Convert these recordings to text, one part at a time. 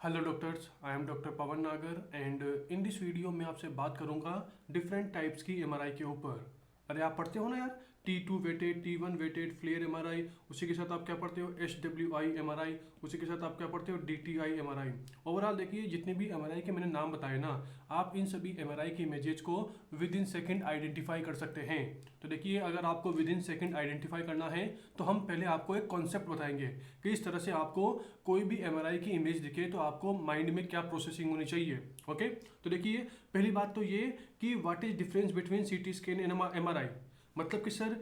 Hello doctors, I am doctor Pawan Nagar and in this video में आपसे बात करूंगा डिफरेंट टाइप्स की एमआरआई के ऊपर। अरे आप पढ़ते हो ना यार, T2 weighted, T1 weighted FLAIR MRI, उसी के साथ आप क्या पढ़ते हो SWI एमआरआई, उसी के साथ आप क्या पढ़ते हो DTI एमआरआई। ओवरऑल देखिए जितने भी एमआरआई के मैंने नाम बताए ना, आप इन सभी एमआरआई की इमेजेस को विद इन सेकेंड आइडेंटिफाई कर सकते हैं। तो देखिए अगर आपको विद इन सेकेंड आइडेंटिफाई करना है तो हम पहले आपको एक कॉन्सेप्ट बताएंगे कि इस तरह से आपको कोई भी एमआरआई की इमेज दिखे तो आपको माइंड में क्या प्रोसेसिंग होनी चाहिए। ओके, तो देखिए पहली बात तो ये कि what is difference between CT scan and MRI. मतलब कि सर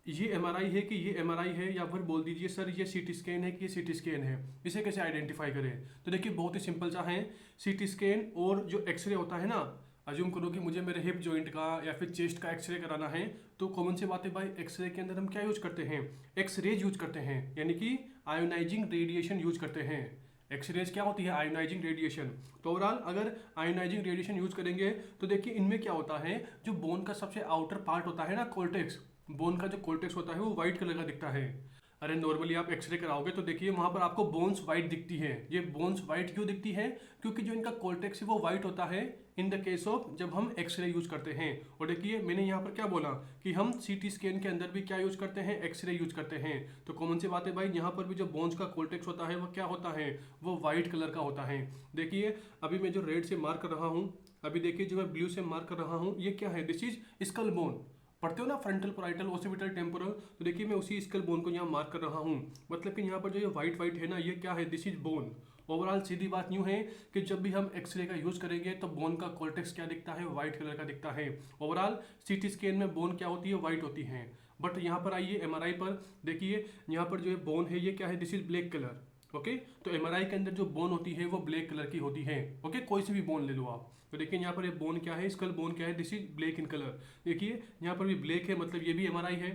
ये एमआरआई है कि ये एमआरआई है, या फिर बोल दीजिए सर ये सीटी स्कैन है कि ये सीटी स्कैन है, इसे कैसे आइडेंटिफाई करें। तो देखिए बहुत ही सिंपल सा है। सीटी स्कैन और जो एक्सरे होता है ना, अज्यूम करो कि मुझे मेरे हिप जॉइंट का या फिर चेस्ट का एक्सरे कराना है, तो कॉमन सी बात है भाई, एक्सरे के अंदर हम क्या यूज करते हैं, एक्सरेज यूज करते हैं, यानी कि आयोनाइजिंग रेडिएशन यूज करते हैं। एक्सरेज क्या होती है, आयोनाइजिंग रेडिएशन। तो ओवरऑल अगर आयोनाइजिंग रेडिएशन यूज करेंगे तो देखिए इनमें क्या होता है, जो बोन का सबसे आउटर पार्ट होता है ना, कोर्टेक्स, बोन का जो कोर्टेक्स होता है वो व्हाइट कलर का दिखता है। अरे नॉर्मली आप एक्सरे कराओगे तो देखिए वहां पर आपको बोन्स व्हाइट दिखती है। ये बोन्स व्हाइट क्यों दिखती है, क्योंकि जो इनका कोर्टेक्स है वो व्हाइट होता है इन द केस ऑफ जब हम एक्सरे यूज करते हैं। और देखिए मैंने यहाँ पर क्या बोला कि हम सीटी स्कैन के अंदर भी क्या यूज करते हैं, एक्सरे यूज करते हैं। तो कॉमन सी बात है भाई, यहाँ पर भी जो बोन्स का कोर्टेक्स होता है वो क्या होता है, वो व्हाइट कलर का होता है। देखिए अभी मैं जो रेड से मार्क कर रहा हूँ, अभी देखिए जो मैं ब्लू से मार्क कर रहा हूँ, ये क्या है, दिस इज स्कल बोन। पढ़ते हो ना फ्रंटल पैराइटल ओसिपिटल टेम्पोरल, तो देखिए मैं उसी स्कल बोन को यहाँ मार्क कर रहा हूँ। मतलब कि यहाँ पर जो ये व्हाइट व्हाइट है ना, ये क्या है, दिस इज बोन। ओवरऑल सीधी बात यूँ है कि जब भी हम एक्सरे का यूज करेंगे तो बोन का कोर्टेक्स क्या दिखता है, व्हाइट कलर का दिखता है। ओवरऑल सीटी स्कैन में बोन क्या होती है, व्हाइट होती है। बट यहाँ पर आइए एमआरआई पर, देखिए यहाँ पर जो है बोन है ये क्या है, this is black colour. Okay, तो एमआरआई के अंदर जो बोन होती है वो ब्लैक कलर की होती है। ओके, कोई सी भी बोन ले लो आप। तो देखिए यहाँ पर ये बोन क्या है, स्कल बोन क्या है, this is black in colour. देखिए यहाँ पर भी ब्लैक है, मतलब ये भी एमआरआई है।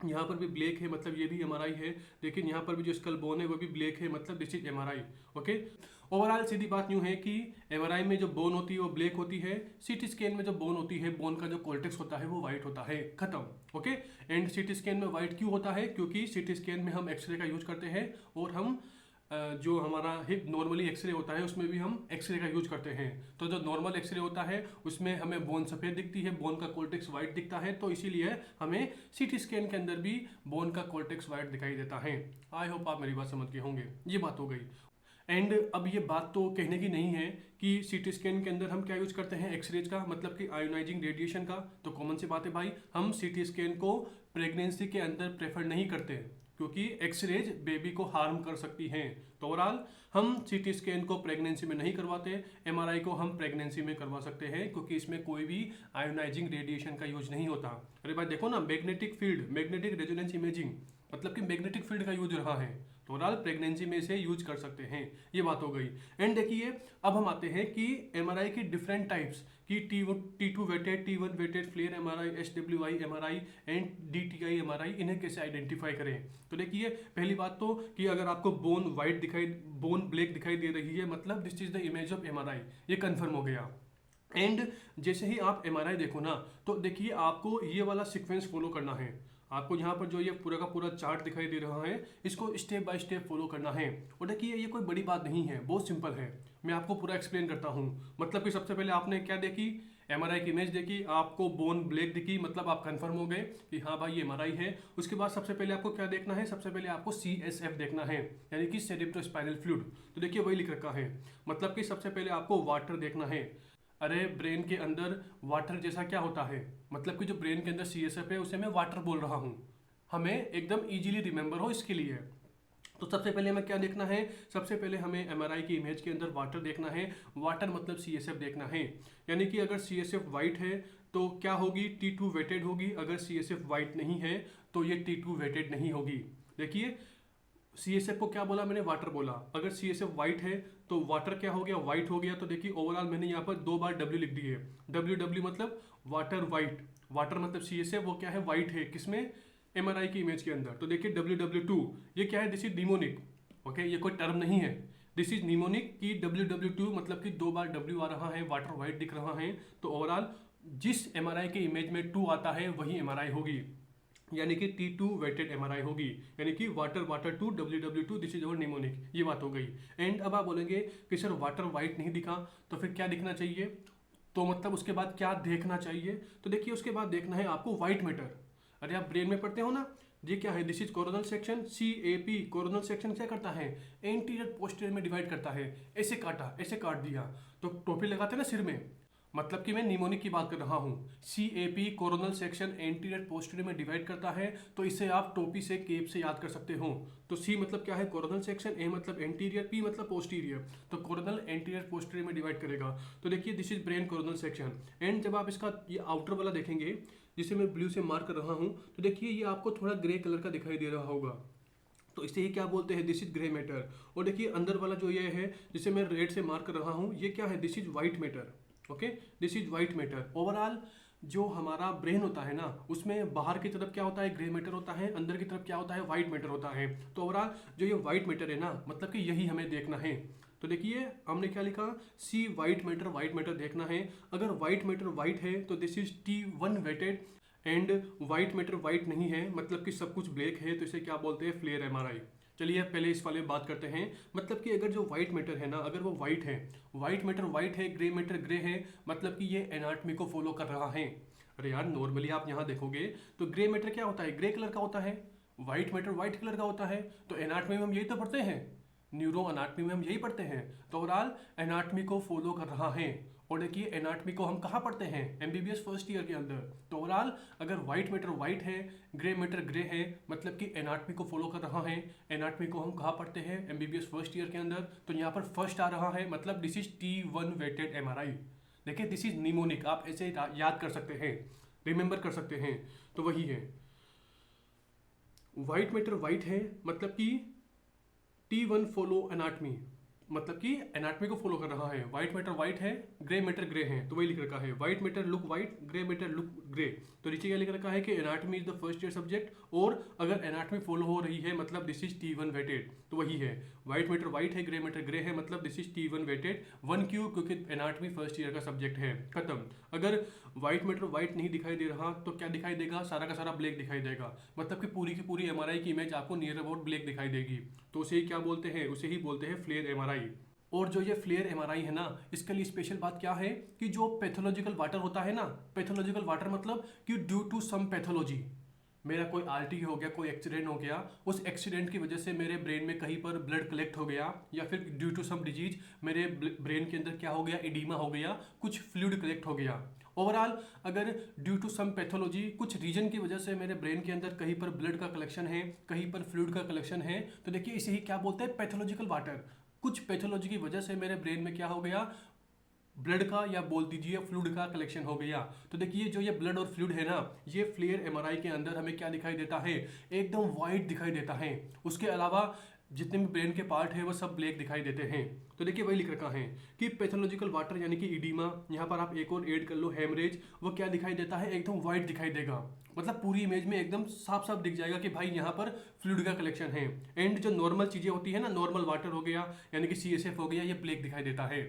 यहाँ पर भी ब्लैक है, मतलब ये भी एमआरआई है। लेकिन यहाँ पर भी जो स्कल बोन है वो भी ब्लैक है, मतलब this is MRI. Okay, overall सीधी बात यूँ है कि एमआरआई में जो बोन होती है वो ब्लैक होती है, सीटी स्कैन में जो बोन होती है, बोन का जो कोर्टेक्स होता है वो व्हाइट होता है, खत्म। ओके, एंड सीटी स्कैन में व्हाइट क्यों होता है, क्योंकि सीटी स्कैन में हम एक्सरे का यूज करते हैं और हम जो हमारा हिप नॉर्मली एक्सरे होता है उसमें भी हम एक्सरे का यूज करते हैं। तो जो नॉर्मल एक्सरे होता है उसमें हमें बोन सफ़ेद दिखती है, बोन का कोर्टेक्स वाइट दिखता है, तो इसीलिए हमें सीटी स्कैन के अंदर भी बोन का कोर्टेक्स वाइट दिखाई देता है। आई होप आप मेरी बात समझ गए होंगे। ये बात हो गई। एंड अब ये बात तो कहने की नहीं है कि सीटी स्कैन के अंदर हम क्या यूज करते हैं, एक्सरेज का, मतलब कि आयोनाइजिंग रेडिएशन का। तो कॉमन सी बात है भाई, हम सीटी स्कैन को प्रेगनेंसी के अंदर प्रेफर नहीं करते क्योंकि एक्सरेज बेबी को हार्म कर सकती हैं। तो ओवरऑल हम सीटी स्कैन को प्रेगनेंसी में नहीं करवाते, एमआरआई को हम प्रेगनेंसी में करवा सकते हैं क्योंकि इसमें कोई भी आयोनाइजिंग रेडिएशन का यूज नहीं होता। अरे भाई देखो ना, magnetic field, magnetic resonance imaging, मतलब कि मैग्नेटिक फील्ड का यूज रहा है, तो ओवरऑल प्रेगनेंसी में इसे यूज कर सकते हैं। ये बात हो गई। एंड देखिए अब हम आते हैं कि एमआरआई की डिफरेंट टाइप्स की, T2 weighted, T1 weighted FLAIR MRI, SWI MRI and DTI MRI, इन्हें कैसे आइडेंटिफाई करें। तो देखिए पहली बात तो कि अगर आपको बोन व्हाइट दिखाई, बोन ब्लैक दिखाई दे रही है, मतलब this is the image of MRI, ये कंफर्म हो गया। एंड जैसे ही आप एमआरआई देखो ना, तो देखिए आपको ये वाला सीक्वेंस फॉलो करना है। आपको यहाँ पर जो ये पूरा का पूरा चार्ट दिखाई दे रहा है, इसको स्टेप बाय स्टेप फॉलो करना है। और देखिए ये कोई बड़ी बात नहीं है, बहुत सिंपल है। मैं आपको पूरा एक्सप्लेन करता हूँ। मतलब कि सबसे पहले आपने क्या देखी, एमआरआई की इमेज देखी, आपको बोन ब्लैक दिखी, मतलब आप कंफर्म हो गए कि हाँ भाई ये एमआरआई है। उसके बाद सबसे पहले आपको क्या देखना है, सबसे पहले आपको CSF देखना है, यानी कि सेरेब्रोस्पाइनल फ्लूइड। तो देखिए वही लिख रखा है, मतलब कि सबसे पहले आपको वाटर देखना है। अरे ब्रेन के अंदर वाटर जैसा क्या होता है, मतलब कि जो ब्रेन के अंदर CSF है उसे मैं वाटर बोल रहा हूँ, हमें एकदम इजीली रिमेंबर हो इसके लिए। तो सबसे पहले हमें क्या देखना है, सबसे पहले हमें एमआरआई की इमेज के अंदर वाटर देखना है। वाटर मतलब CSF देखना है, यानी कि अगर CSF वाइट है तो क्या होगी, T2 वेटेड होगी। अगर CSF वाइट नहीं है तो ये T2 वेटेड नहीं होगी। देखिए CSF को क्या बोला मैंने, वाटर बोला। अगर CSF वाइट है तो वाटर क्या हो गया, वाइट हो गया। तो देखिए ओवरऑल मैंने यहाँ पर 2 बार W लिख दिए। W मतलब वाटर वाइट, वाटर मतलब CSF वो क्या है, वाइट है, किसमें, एमआरआई की इमेज के अंदर। तो देखिए WW2 ये क्या है, दिस इज निमोनिक। ओके, ये कोई टर्म नहीं है, दिस इज निमोनिक की WW2 मतलब कि 2 बार W आ रहा है, वाटर वाइट दिख रहा है। तो ओवरऑल जिस एमआरआई के इमेज में 2 आता है वही एमआरआई होगी। यानी कि T2 वेटेड एमआरआई होगी, यानी कि water water to WW2, this is our mnemonic, ये बात हो गई। एंड अब आप बोलेंगे कि सर वाटर वाइट नहीं दिखा तो फिर क्या दिखना चाहिए, तो मतलब उसके बाद क्या देखना चाहिए, तो देखिए उसके बाद देखना है आपको वाइट मैटर। अरे आप ब्रेन में पढ़ते हो ना, ये क्या है, this is coronal section, CAP। Coronal section क्या करता है, एंटीरियर पोस्टीरियर में डिवाइड करता है। ऐसे काटा, ऐसे काट दिया तो टोपी लगाते हैं ना सिर में, मतलब कि मैं निमोनिक की बात कर रहा हूँ। CAP coronal section anterior posterior में डिवाइड करता है, तो इसे आप टोपी से, केप से याद कर सकते हो। तो C मतलब क्या है, कोरोनल सेक्शन, A मतलब एंटीरियर, P मतलब पोस्टीरियर, तो कोरोनल एंटीरियर पोस्टीरियर में डिवाइड करेगा। तो देखिए this is brain coronal section. And जब आप इसका ये आउटर वाला देखेंगे, जिसे मैं ब्लू से मार्क कर रहा हूँ, तो देखिए ये आपको थोड़ा ग्रे कलर का दिखाई दे रहा होगा, तो इसे ही क्या बोलते हैं, दिस इज ग्रे मैटर। और देखिए अंदर वाला जो ये है, जिसे मैं रेड से मार्क कर रहा हूँ, ये क्या है, this is white matter. Okay, this is white matter. Overall जो हमारा ब्रेन होता है ना, उसमें बाहर की तरफ क्या होता है, ग्रे मैटर होता है, अंदर की तरफ क्या होता है, व्हाइट मैटर होता है। तो ओवरऑल जो ये व्हाइट मैटर है ना, मतलब कि यही हमें देखना है। तो देखिए हमने क्या लिखा, C व्हाइट मैटर देखना है। अगर व्हाइट मैटर व्हाइट है तो this is T1 weighted, and white matter white नहीं है, मतलब कि सब कुछ ब्लैक है, तो इसे क्या बोलते हैं, फ्लेयर एमआरआई। चलिए पहले इस वाले में बात करते हैं, मतलब कि अगर जो व्हाइट मैटर है ना, अगर वो व्हाइट है, व्हाइट मैटर व्हाइट है, ग्रे मैटर ग्रे है, मतलब कि ये एनाटॉमी को फॉलो कर रहा है। अरे यार नॉर्मली आप यहाँ देखोगे तो ग्रे मैटर क्या होता है, ग्रे कलर का होता है, व्हाइट मैटर व्हाइट कलर का होता है। तो एनाटॉमी में हम यही तो पढ़ते हैं, न्यूरो अनाटमी में हम यही पढ़ते हैं। तो ओवरऑल एनाटॉमी को फॉलो कर रहा है। और देखिए एनाटॉमी को हम कहाँ पढ़ते हैं, MBBS फर्स्ट ईयर के अंदर। तो ओवरऑल अगर व्हाइट मैटर व्हाइट है, ग्रे मैटर ग्रे है, मतलब कि एनाटॉमी को फॉलो कर रहा है। एनाटॉमी को हम कहाँ पढ़ते हैं, MBBS फर्स्ट ईयर के अंदर। तो यहाँ पर फर्स्ट आ रहा है, मतलब this is T1 weighted MRI. देखिए दिस इज निमोनिक, आप ऐसे याद कर सकते हैं, रिमेंबर कर सकते हैं। तो वही है, व्हाइट मैटर व्हाइट है, मतलब कि T1 फॉलो एनाटमी, मतलब कि एनाटॉमी को फॉलो कर रहा है। व्हाइट मैटर व्हाइट है, ग्रे मैटर ग्रे है, तो वही लिख रखा है, white matter look white, grey matter look grey. तो नीचे क्या लिख रखा है कि anatomy is the first year subject, और अगर एनाटॉमी फॉलो हो रही है मतलब दिस इज T1 वेटेड। तो वही है, व्हाइट मैटर व्हाइट है, ग्रे मैटर ग्रे है, मतलब दिस इज T1 वेटेड। 1 क्यों, क्योंकि एनाटॉमी फर्स्ट ईयर का सब्जेक्ट है, खत्म। अगर व्हाइट मैटर व्हाइट नहीं दिखाई दे रहा तो क्या दिखाई देगा, सारा का सारा ब्लैक दिखाई देगा, मतलब कि पूरी की पूरी एमआरआई की इमेज आपको नियर अबाउट ब्लैक दिखाई देगी। तो उसे ही क्या बोलते हैं, उसे ही बोलते हैं फ्लेयर एमआरआई। और जो ये फ्लेयर एमआरआई है ना, इसके लिए स्पेशल बात क्या है कि जो पैथोलॉजिकल वाटर होता है ना, पैथोलॉजिकल वाटर मतलब कि ड्यू टू सम पैथोलॉजी, मेरा कोई आरटी हो गया, कोई एक्सीडेंट हो गया, उस एक्सीडेंट की वजह से मेरे ब्रेन में कहीं पर ब्लड कलेक्ट हो गया, या फिर ड्यू टू सम डिजीज मेरे ब्रेन के अंदर क्या हो गया, एडीमा हो गया, कुछ फ्लूइड कलेक्ट हो गया। ओवरऑल अगर ड्यू टू सम पैथोलॉजी, कुछ रीजन की वजह से मेरे ब्रेन के अंदर कहीं पर ब्लड का कलेक्शन है, कहीं पर फ्लूइड का कलेक्शन है, तो देखिए इसे ही क्या बोलते हैं, पैथोलॉजिकल वाटर। कुछ पैथोलॉजी की वजह से मेरे ब्रेन में क्या हो गया, ब्लड का या बोल दीजिए फ्लूइड का कलेक्शन हो गया। तो देखिए जो ये ब्लड और फ्लूइड है ना, ये फ्लेयर एमआरआई के अंदर हमें क्या दिखाई देता है, एकदम वाइट दिखाई देता है। उसके अलावा जितने भी ब्रेन के पार्ट है वो सब ब्लैक दिखाई देते हैं। तो देखिए वही लिख रखा है कि पैथोलॉजिकल वाटर यानी कि इडीमा, यहाँ पर आप एक और ऐड कर लो हेमरेज, वो क्या दिखाई देता है, एकदम वाइट दिखाई देगा, मतलब पूरी इमेज में एकदम साफ साफ दिख जाएगा कि भाई यहाँ पर फ्लूइड का कलेक्शन है। एंड जो नॉर्मल चीज़ें होती है ना, नॉर्मल वाटर हो गया यानी कि CSF हो गया, ये ब्लैक दिखाई देता है,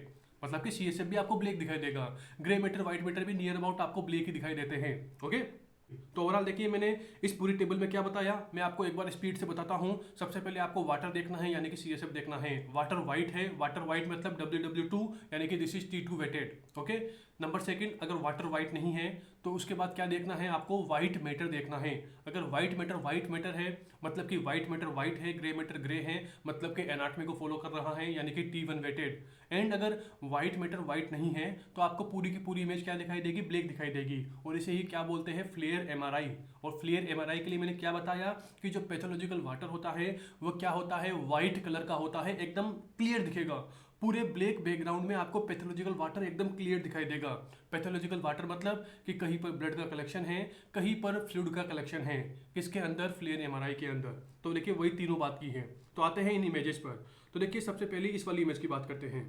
मतलब कि CSF भी आपको ब्लैक दिखाई देगा। ग्रे मैटर व्हाइट मैटर भी नियर अबाउट आपको ब्लैक ही दिखाई देते हैं। ओके, तो ओवरऑल देखिए मैंने इस पूरी टेबल में क्या बताया, मैं आपको एक बार स्पीड से बताता हूँ। सबसे पहले आपको वाटर देखना है यानी कि CSF देखना है। वाटर वाइट है, वाटर वाइट मतलब WW2 यानी कि this is T2 weighted. Okay, number second, अगर वाटर वाइट नहीं है तो उसके बाद क्या देखना है आपको, व्हाइट मैटर देखना है। अगर व्हाइट मैटर है मतलब कि व्हाइट मैटर व्हाइट है, ग्रे मैटर ग्रे है, मतलब कि एनाटॉमी को फॉलो कर रहा है यानी कि T1 वेटेड। एंड अगर व्हाइट मैटर व्हाइट नहीं है तो आपको पूरी की पूरी इमेज क्या दिखाई देगी, ब्लैक दिखाई देगी। और इसे ही क्या बोलते हैं, फ्लेयर एमआरआई। और फ्लेयर एमआरआई के लिए मैंने क्या बताया कि जो पैथोलॉजिकल वाटर होता है वो क्या होता है, व्हाइट कलर का होता है, एकदम क्लियर दिखेगा। पूरे ब्लैक बैकग्राउंड में आपको पैथोलॉजिकल वाटर एकदम क्लियर दिखाई देगा। पैथोलॉजिकल वाटर मतलब कि कहीं पर ब्लड का कलेक्शन है, कहीं पर फ्लूइड का कलेक्शन है, किसके अंदर, फ्लेयर एमआरआई के अंदर। तो देखिए वही तीनों बात की है। तो आते हैं इन इमेजेस पर। तो देखिए सबसे पहले इस वाली इमेज की बात करते हैं।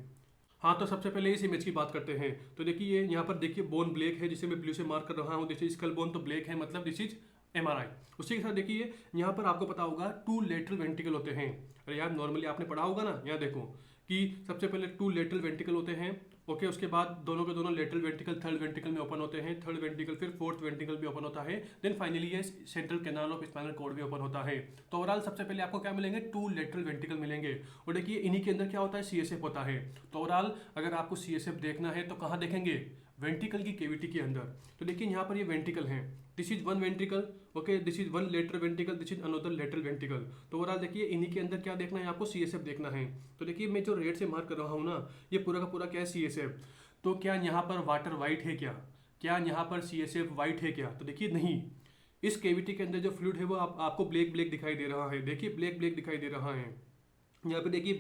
हाँ, तो सबसे पहले इस इमेज की बात करते हैं। तो देखिए यहाँ पर देखिए बोन ब्लैक है, जिसे मैं ब्लू से मार्क कर रहा हूँ। देखिए स्कल बोन तो ब्लैक है, मतलब दिस इज एमआरआई। उसी के साथ देखिए यहाँ पर आपको पता होगा 2 लेटरल वेंट्रिकल होते हैं। अरे यार नॉर्मली आपने पढ़ा होगा ना, यहाँ देखो कि सबसे पहले 2 लेटरल वेंट्रिकल होते हैं, ओके, उसके बाद दोनों के दोनों लेटरल वेंट्रिकल थर्ड वेंट्रिकल में ओपन होते हैं, थर्ड वेंट्रिकल फिर फोर्थ वेंट्रिकल भी ओपन होता है, देन फाइनली ये central canal of spinal cord भी ओपन होता है। तो ओवरऑल सबसे पहले आपको क्या मिलेंगे, 2 लेटरल वेंट्रिकल मिलेंगे, और देखिए इन्हीं के अंदर क्या होता है, सीएसएफ होता है। तो ओवरऑल अगर आपको सीएसएफ देखना है तो कहाँ देखेंगे, वेंट्रिकल की केविटी के अंदर। तो देखिए यहाँ पर ये वेंट्रिकल है, this is one ventricle, okay, this is one lateral ventricle, this is another lateral ventricle. तो ओवरऑल देखिए इन्हीं के अंदर क्या देखना है आपको, सीएसएफ देखना है। तो देखिए मैं जो रेड से मार्क कर रहा हूँ ना, ये पूरा का पूरा क्या है, सीएसएफ। तो क्या यहाँ पर वाटर वाइट है, क्या यहाँ पर सीएसएफ वाइट है क्या, तो देखिए नहीं। इस केविटी के अंदर जो फ्लूइड है वो आपको ब्लैक ब्लैक दिखाई दे रहा है, देखिए ब्लैक ब्लैक दिखाई दे रहा है, यहाँ पे देखिए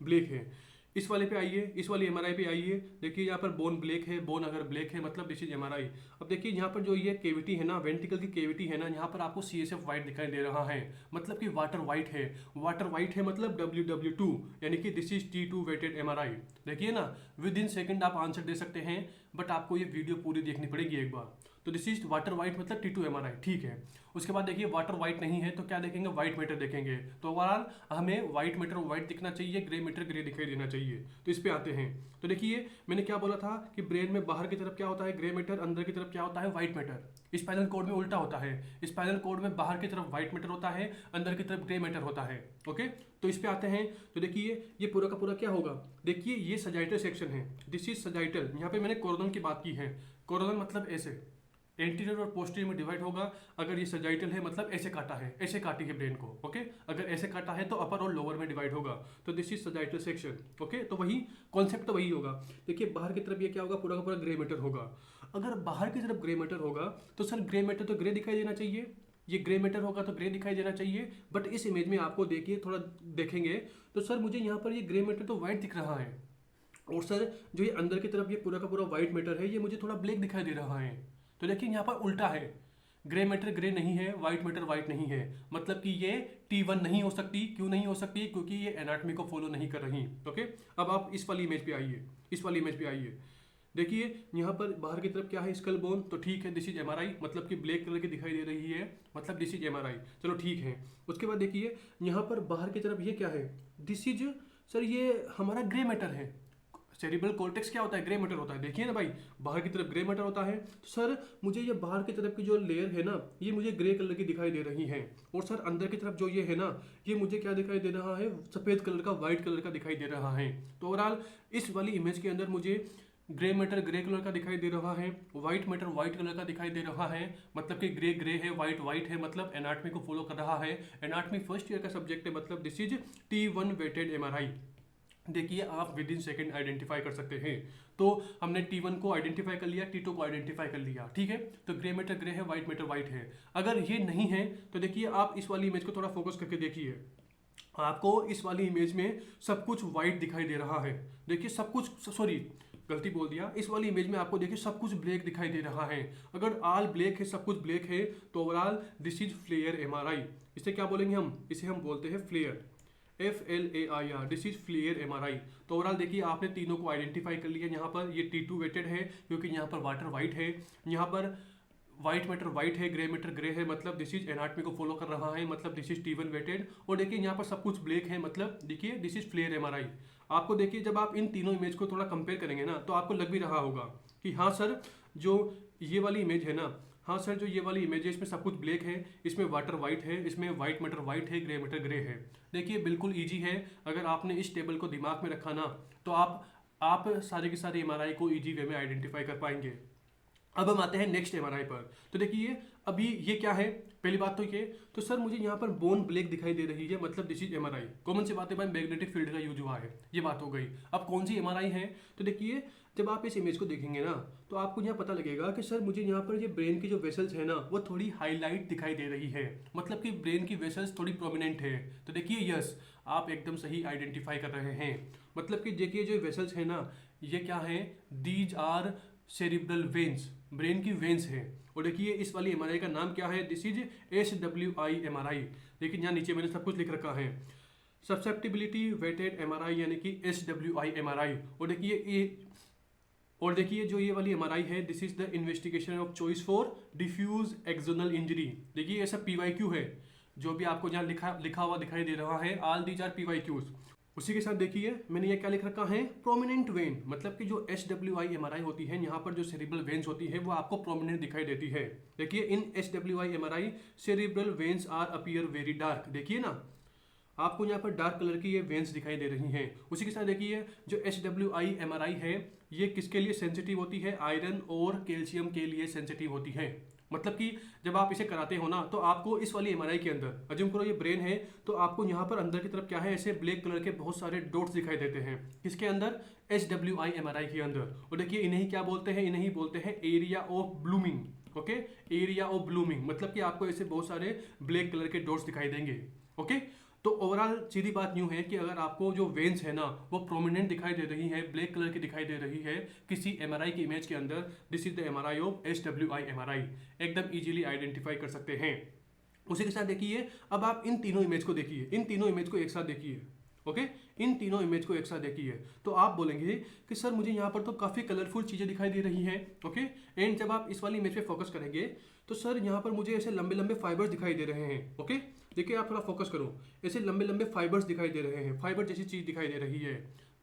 ब्लैक है। इस वाले पे आइए, इस वाली एमआरआई पे आइए, देखिए यहाँ पर बोन ब्लैक है, बोन अगर ब्लैक है मतलब दिस इज एमआरआई। अब देखिए यहाँ पर जो ये केविटी है ना, वेंट्रिकल की केविटी है ना, यहाँ पर आपको सीएसएफ वाइट दिखाई दे रहा है, मतलब कि वाटर वाइट है। वाटर वाइट है मतलब WW2, यानी कि this is T2 weighted MRI. देखिए ना, विद इन सेकंड आप आंसर दे सकते हैं, बट आपको ये वीडियो पूरी देखनी पड़ेगी एक बार। तो दिस इज वाटर वाइट मतलब T2 एमआरआई, ठीक है। उसके बाद देखिए वाटर वाइट नहीं है तो क्या देखेंगे, व्हाइट मैटर देखेंगे। तो ओवरऑल हमें व्हाइट मैटर व्हाइट दिखना चाहिए, ग्रे मैटर ग्रे दिखाई देना चाहिए। तो इस पे आते हैं, तो देखिए मैंने क्या बोला था कि ब्रेन में बाहर की तरफ क्या होता है, ग्रे मैटर, अंदर की तरफ क्या होता है, व्हाइट मैटर। स्पाइनल कॉर्ड में उल्टा होता है, स्पाइनल कॉर्ड में बाहर की तरफ व्हाइट मैटर होता है, अंदर की तरफ ग्रे मैटर होता है, ओके। तो इस पे आते हैं, तो देखिए ये पूरा का पूरा क्या होगा, देखिए ये सजाइटल सेक्शन है, दिस इज सजाइटल। यहाँ पे मैंने कोरोनल की बात की है, कोरोनल मतलब ऐसे एंटीरियर और पोस्टीरियर में डिवाइड होगा। अगर ये सजाइटल है मतलब ऐसे काटा है, ऐसे काटी है ब्रेन को, ओके। अगर ऐसे काटा है तो अपर और लोअर में डिवाइड होगा, तो this is sagittal section, okay. तो वही कॉन्सेप्ट तो वही होगा। देखिए बाहर की तरफ ये क्या होगा, पूरा का पूरा ग्रे मैटर होगा। अगर बाहर की तरफ ग्रे मैटर होगा तो सर ग्रे मैटर तो ग्रे दिखाई देना चाहिए, ये ग्रे मैटर होगा तो ग्रे दिखाई देना चाहिए। बट इस इमेज में आपको देखिए, थोड़ा देखेंगे तो सर मुझे यहाँ पर ये ग्रे मैटर तो व्हाइट दिख रहा है, और सर जो ये अंदर की तरफ ये पूरा का पूरा व्हाइट मैटर है, ये मुझे थोड़ा ब्लैक दिखाई दे रहा है। तो देखिए यहाँ पर उल्टा है, ग्रे मैटर ग्रे नहीं है, व्हाइट मैटर व्हाइट नहीं है, मतलब कि ये T1 नहीं हो सकती। क्यों नहीं हो सकती, क्योंकि ये एनाटॉमी को फॉलो नहीं कर रही, ओके। अब आप इस वाली इमेज पे आइए, इस वाली इमेज पे आइए, देखिए यहाँ पर बाहर की तरफ क्या है, स्कल बोन, तो ठीक है, दिस इज एमआरआई, मतलब कि ब्लैक कलर की दिखाई दे रही है, मतलब दिस इज एमआरआई, चलो ठीक है। उसके बाद देखिए यहाँ पर बाहर की तरफ ये क्या है, दिस इज, सर ये हमारा ग्रे मैटर है। सेरिब्रल कॉर्टेक्स क्या होता है, ग्रे मैटर होता है। देखिए ना भाई, बाहर की तरफ ग्रे मैटर होता है, तो सर मुझे ये बाहर की तरफ की जो लेयर है ना, ये मुझे ग्रे कलर की दिखाई दे रही है, और सर अंदर की तरफ जो ये है ना, ये मुझे क्या दिखाई दे रहा है, सफ़ेद कलर का, व्हाइट कलर का दिखाई दे रहा है। तो ओवरऑल इस वाली इमेज के अंदर मुझे ग्रे मैटर ग्रे कलर का दिखाई दे रहा है, व्हाइट मैटर व्हाइट कलर का दिखाई दे रहा है, मतलब कि ग्रे ग्रे है, व्हाइट व्हाइट है, मतलब एनाटॉमी को फॉलो कर रहा है। एनाटॉमी फर्स्ट ईयर का सब्जेक्ट है, मतलब this is T1 weighted MRI. देखिए आप विद इन सेकेंड आइडेंटिफाई कर सकते हैं। तो हमने T1 को आइडेंटिफाई कर लिया, T2 को आइडेंटिफाई कर लिया, ठीक है। तो ग्रे मैटर ग्रे है, व्हाइट मैटर व्हाइट है। अगर ये नहीं है तो देखिए आप इस वाली इमेज को थोड़ा फोकस करके देखिए, आपको इस वाली इमेज में सब कुछ व्हाइट दिखाई दे रहा है। देखिए सब कुछ, सॉरी गलती बोल दिया, इस वाली इमेज में आपको देखिए सब कुछ ब्लैक दिखाई दे रहा है। अगर ऑल ब्लैक है, सब कुछ ब्लैक है, तो overall this is FLAIR MRI. इसे क्या बोलेंगे हम, इसे हम बोलते हैं FLAIR, FLAIR, this is FLAIR MRI. तो ओवरऑल देखिए आपने तीनों को आइडेंटिफाई कर लिया। यहाँ पर ये T2 वेटेड है क्योंकि यहाँ पर वाटर वाइट है, यहाँ पर व्हाइट मैटर व्हाइट है, ग्रे मैटर ग्रे है, मतलब दिस इज एनाटॉमी को फॉलो कर रहा है, मतलब दिस इज T1 वेटेड। और देखिए यहाँ पर सब कुछ ब्लैक है, मतलब देखिए दिस इज फ्लेयर एमआरआई। आपको देखिए जब आप इन तीनों इमेज को थोड़ा कंपेयर करेंगे ना, तो आपको लग भी रहा होगा कि हाँ सर जो ये वाली इमेज है ना, हाँ सर जो ये वाली इमेज है इसमें सब कुछ ब्लैक है, इसमें वाटर वाइट है, इसमें व्हाइट मैटर व्हाइट है, ग्रे मैटर ग्रे है। देखिए बिल्कुल इजी है, अगर आपने इस टेबल को दिमाग में रखा ना, तो आप सारे के सारे एमआरआई को इजी वे में आइडेंटिफाई कर पाएंगे। अब हम आते हैं नेक्स्ट एमआरआई पर। तो देखिए अभी ये क्या है, पहली बात तो ये, तो सर मुझे यहाँ पर बोन ब्लैक दिखाई दे रही है, मतलब दिस इज एमआरआई। कॉमन सी बात है भाई, मैग्नेटिक फील्ड का यूज हुआ है, ये बात हो गई। अब कौन सी एमआरआई है, तो देखिए जब आप इस इमेज को देखेंगे ना, तो आपको यहाँ पता लगेगा कि सर मुझे यहाँ पर ये ब्रेन की जो वेसल्स है ना, वो थोड़ी हाईलाइट दिखाई दे रही है, मतलब कि ब्रेन की वेसल्स थोड़ी प्रोमिनेंट है। तो देखिए यस, आप एकदम सही आइडेंटिफाई कर रहे हैं। मतलब कि देखिए जो वेसल्स है ना, ये क्या है, these are cerebral veins, brain की वेन्स है। और देखिए इस वाली एमआरआई का नाम क्या है, दिस इज SWI एमआरआई। देखिए यहाँ नीचे मैंने सब कुछ लिख रखा है, सब्सेप्टिबिलिटी वेटेड एमआरआई, यानी कि SWI एमआरआई। और देखिए जो ये वाली एमआरआई है, this is the investigation of choice for diffuse axonal injury. देखिए ऐसा PYQ है, जो भी आपको यहाँ लिखा हुआ दिखाई दे रहा है, ऑल दीज आर PYQs। उसी के साथ देखिए मैंने ये क्या लिख रखा है, प्रोमिनेंट वेन, मतलब कि जो SWI MRI होती है, यहाँ पर जो सेरिब्रल वेन्स होती है वो आपको प्रोमिनेंट दिखाई देती है। देखिए in SWI MRI cerebral veins are appear very dark, देखिए ना आपको यहाँ पर डार्क कलर की ये वेन्स दिखाई दे रही हैं। उसी के साथ देखिए जो SWI MRI है ये किसके लिए सेंसिटिव होती है, आयरन और कैल्शियम के लिए सेंसिटिव होती है। मतलब कि जब आप इसे कराते हो ना तो आपको इस वाली MRI के अंदर अज्यूम करो ये ब्रेन है, तो आपको यहाँ पर अंदर की तरफ क्या है, ऐसे ब्लैक कलर के बहुत सारे डॉट्स दिखाई देते हैं। किसके अंदर, SWI MRI के अंदर। और देखिए इन्हें क्या बोलते हैं, इन्हें बोलते हैं area of blooming. Okay, area of blooming मतलब कि आपको ऐसे बहुत सारे ब्लैक कलर के डॉट्स दिखाई देंगे। ओके, तो ओवरऑल सीधी बात यूँ है कि अगर आपको जो वेन्स है ना वो प्रोमिनेंट दिखाई दे रही है, ब्लैक कलर की दिखाई दे रही है किसी MRI की इमेज के अंदर, this is the MRI of SWI MRI, एकदम इजीली आइडेंटिफाई कर सकते हैं। उसी के साथ देखिए अब आप इन तीनों इमेज को देखिए, इन तीनों इमेज को एक साथ देखिए। ओके, इन तीनों इमेज को एक साथ देखिए तो आप बोलेंगे कि सर मुझे यहाँ पर तो काफ़ी कलरफुल चीज़ें दिखाई दे रही हैं। ओके, एंड जब आप इस वाली इमेज पे फोकस करेंगे तो सर यहाँ पर मुझे ऐसे लंबे लंबे फाइबर्स दिखाई दे रहे हैं। ओके, देखिए आप थोड़ा फोकस करो, ऐसे लंबे लंबे फाइबर्स दिखाई दे रहे हैं, फाइबर जैसी चीज़ दिखाई दे रही है।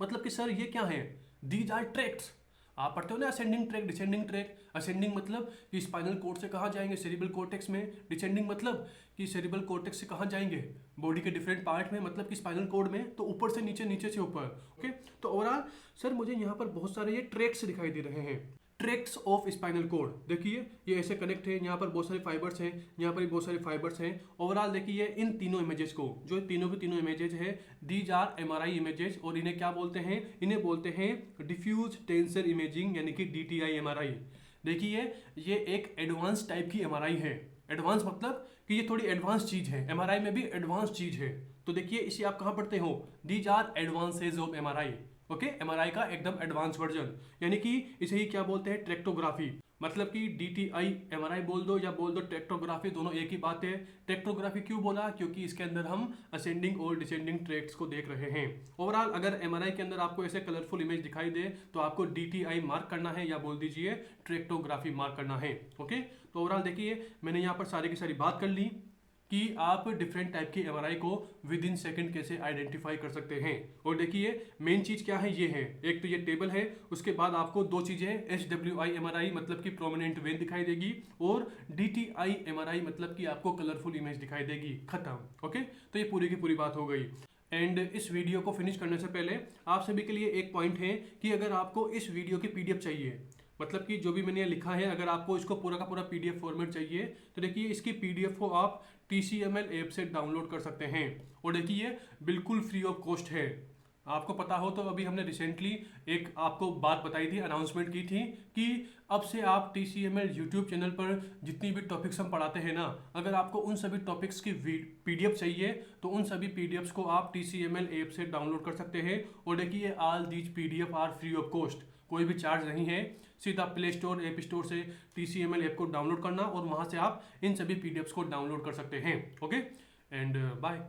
मतलब कि सर ये क्या है, दीज आर ट्रैक्ट्स। आप पढ़ते हो ना ascending track, descending tract. Ascending मतलब कि स्पाइनल कोर्ड से कहाँ जाएंगे, सेरिब्रल कॉर्टेक्स में। डिसेंडिंग मतलब कि सेरिब्रल कॉर्टेक्स से कहाँ जाएंगे, बॉडी के डिफरेंट पार्ट में, मतलब कि स्पाइनल कोर्ड में, तो ऊपर से नीचे, नीचे से ऊपर। ओके, तो ओवरऑल सर मुझे यहाँ पर बहुत सारे ये ट्रैक्ट्स दिखाई दे रहे हैं, ट्रैक्ट्स ऑफ स्पाइनल कोड। देखिए ये ऐसे कनेक्ट है, यहाँ पर बहुत सारे फाइबर्स हैं, यहाँ पर भी बहुत सारे फाइबर्स हैं। ओवरऑल देखिए इन तीनों इमेजेस को, जो तीनों की तीनों इमेजेस है, दीज आर MRI इमेजेस। और इन्हें क्या बोलते हैं, इन्हें बोलते हैं डिफ्यूज टेंसर इमेजिंग यानी कि DTI MRI। देखिए ये एक एडवांस टाइप की MRI है। एडवांस मतलब कि ये थोड़ी एडवांस चीज़ है, MRI में भी एडवांस चीज़ है। तो देखिए इसे आप कहाँ पढ़ते हो, these are advances of MRI। Okay, MRI का एकदम एडवांस वर्जन, यानी कि इसे ही क्या बोलते हैं, ट्रैक्टोग्राफी। मतलब कि DTI MRI बोल दो या बोल दो ट्रैक्टोग्राफी, दोनों एक ही बात है। ट्रैक्टोग्राफी क्यों बोला, क्योंकि इसके अंदर हम असेंडिंग और डिसेंडिंग ट्रैक्ट्स को देख रहे हैं। ओवरऑल अगर MRI के अंदर आपको ऐसे कलरफुल इमेज दिखाई दे तो आपको DTI मार्क करना है या बोल दीजिए ट्रैक्टोग्राफी मार्क करना है। ओके, तो ओवरऑल देखिए मैंने यहाँ पर सारी की सारी बात कर ली कि आप डिफरेंट टाइप की MRI को विद इन सेकेंड कैसे आइडेंटिफाई कर सकते हैं। और देखिए मेन चीज़ क्या है, ये है, एक तो ये टेबल है, उसके बाद आपको दो चीज़ें SWI MRI मतलब कि प्रोमिनेंट वेन दिखाई देगी, और DTI MRI मतलब कि आपको कलरफुल इमेज दिखाई देगी। खत्म। ओके, तो ये पूरी की पूरी बात हो गई। एंड इस वीडियो को फिनिश करने से पहले आप सभी के लिए एक पॉइंट है कि अगर आपको इस वीडियो की PDF चाहिए, मतलब कि जो भी मैंने लिखा है, अगर आपको इसको पूरा का पूरा PDF फॉर्मेट चाहिए तो देखिए इसकी PDF को आप TCML ऐप से डाउनलोड कर सकते हैं। और देखिए ये बिल्कुल फ्री ऑफ कॉस्ट है। आपको पता हो तो अभी हमने रिसेंटली एक आपको बात बताई थी, अनाउंसमेंट की थी कि अब से आप TCML यूट्यूब चैनल पर जितनी भी टॉपिक्स हम पढ़ाते हैं ना, अगर आपको उन सभी टॉपिक्स की PDF चाहिए तो उन सभी PDFs को आप TCML ऐप से डाउनलोड कर सकते हैं। और देखिए all these PDF are free of cost, कोई भी चार्ज नहीं है। सीधा प्ले स्टोर, ऐप स्टोर से TCML ऐप को डाउनलोड करना और वहाँ से आप इन सभी PDFs को डाउनलोड कर सकते हैं। Okay, and bye.